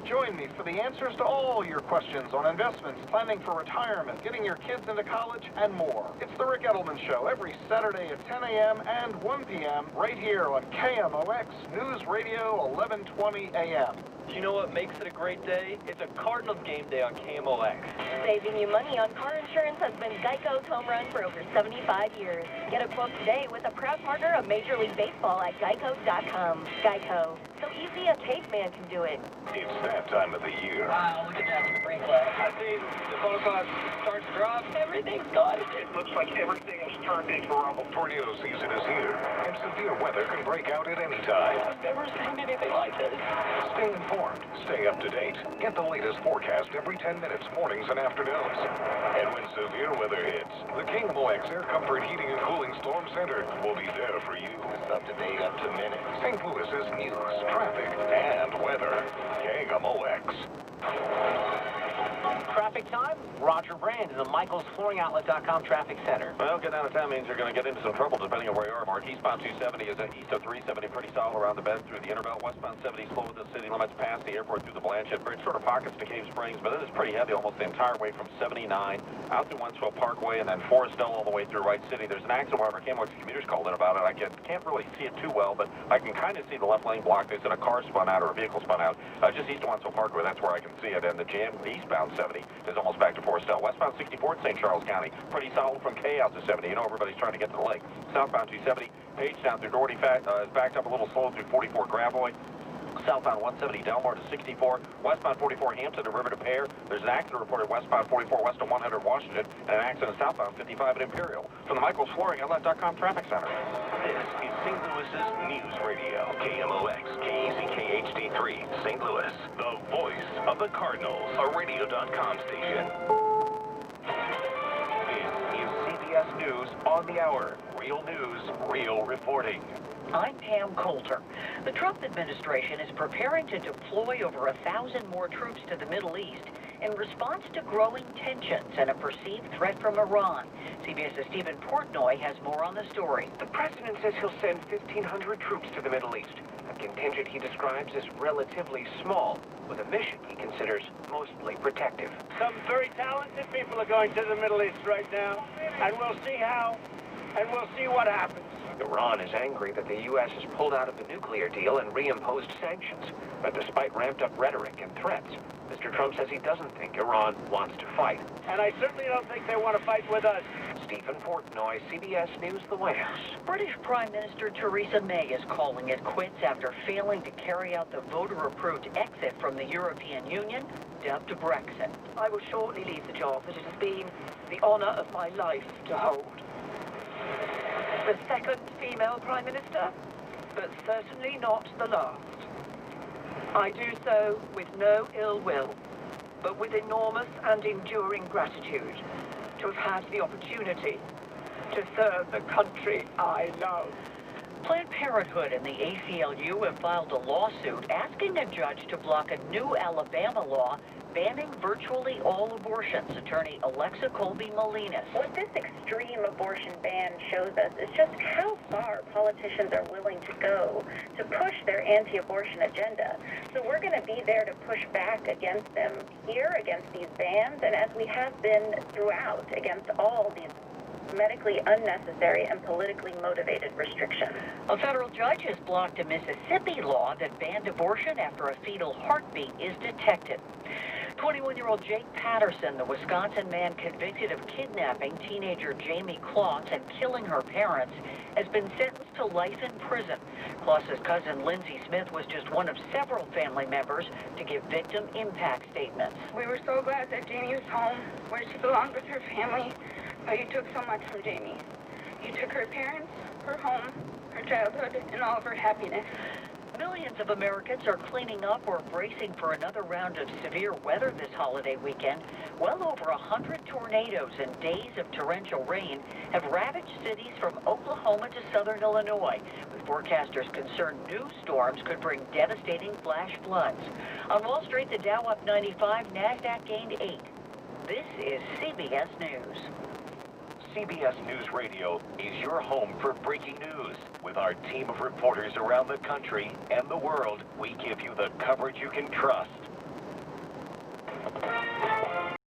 Join me for the answers to all your questions on investments, planning for retirement, getting your kids into college, and more. It's the Rick Edelman Show every Saturday at 10 a.m. and 1 p.m. right here on KMOX News Radio 1120 a.m. Do you know what makes it a great day? It's a Cardinals game day on KMOX. Saving you money on car insurance has been Geico's home run for over 75 years. Get a quote today with a proud partner of Major League Baseball at Geico.com. Geico. So easy a caveman can do it. It's that time of the year. Wow, look at that sprinkler. I see the photocard starts to drop. Everything's gone. It looks like everything has turned into rubble. Tornado season is here, and severe weather can break out at any time. I've never seen anything like this. Stay informed. Stay up to date. Get the latest forecast every 10 minutes, mornings and afternoons. And when severe weather hits, the KMOX Air Comfort Heating and Cooling Storm Center will be there for you. It's up to date, up to minute. St. Louis's news, traffic, and weather. KMOX. Traffic time, Roger Brand in the MichaelsFlooringOutlet.com traffic center. Well, getting out of town means you're going to get into some trouble depending on where you are. Mark, eastbound 270 is east of 370, pretty solid around the bend through the Interbelt. Westbound 70 slow with the city limits past the airport through the Blanchette Bridge. Sort of pockets to Cave Springs, but it is pretty heavy almost the entire way from 79 out through Wentworth Parkway and then Forestville all the way through Wright City. There's an accident, however, KMOX commuters called in about it. I can't really see it too well, but I can kind of see the left lane blocked. They said a car spun out or a vehicle spun out just east of Wentworth Parkway. That's where I can see it. And the jam eastbound 70 is almost back to Forestville. Westbound 64 in St. Charles County, pretty solid from K out to 70. You know everybody's trying to get to the lake. Southbound 270, Page down through Doherty is backed up a little slow through 44 Gravois. Southbound 170 Delmar to 64, westbound 44 Hampton to River to Pear. There's an accident reported westbound 44 west of 100 Washington, and an accident southbound 55 at Imperial. From the MichaelsFlooringOutlet.com traffic center. This is St. Louis's News Radio, KMOX, KAZK HD3, St. Louis, the voice of the Cardinals, a radio.com station. This is CBS News on the hour. Real news, real reporting. I'm Pam Coulter. The Trump administration is preparing to deploy over 1,000 more troops to the Middle East in response to growing tensions and a perceived threat from Iran. CBS's Stephen Portnoy has more on the story. The president says he'll send 1,500 troops to the Middle East, a contingent he describes as relatively small, with a mission he considers mostly protective. Some very talented people are going to the Middle East right now, and we'll see how, and we'll see what happens. Iran is angry that the U.S. has pulled out of the nuclear deal and reimposed sanctions. But despite ramped-up rhetoric and threats, Mr. Trump says he doesn't think Iran wants to fight. And I certainly don't think they want to fight with us. Stephen Portnoy, CBS News, the White House. British Prime Minister Theresa May is calling it quits after failing to carry out the voter-approved exit from the European Union, dubbed Brexit. I will shortly leave the job that it has been the honour of my life to hold. The second female Prime Minister, but certainly not the last. I do so with no ill will, but with enormous and enduring gratitude to have had the opportunity to serve the country I love. Planned Parenthood and the ACLU have filed a lawsuit asking a judge to block a new Alabama law banning virtually all abortions. Attorney Alexa Colby-Molinas. What this extreme abortion ban shows us is just how far politicians are willing to go to push their anti-abortion agenda. So we're going to be there to push back against them here, against these bans, and as we have been throughout, against all these medically unnecessary and politically motivated restrictions. A federal judge has blocked a Mississippi law that banned abortion after a fetal heartbeat is detected. 21-year-old Jake Patterson, the Wisconsin man convicted of kidnapping teenager Jamie Kloss and killing her parents, has been sentenced to life in prison. Kloss's cousin Lindsay Smith was just one of several family members to give victim impact statements. We were so glad that Jamie was home, where she belonged with her family, but you took so much from Jamie. You took her parents, her home, her childhood, and all of her happiness. Millions of Americans are cleaning up or bracing for another round of severe weather this holiday weekend. Well over 100 tornadoes and days of torrential rain have ravaged cities from Oklahoma to southern Illinois, with forecasters concerned new storms could bring devastating flash floods. On Wall Street, the Dow up 95, NASDAQ gained 8. This is CBS News. CBS News Radio is your home for breaking news. With our team of reporters around the country and the world, we give you the coverage you can trust.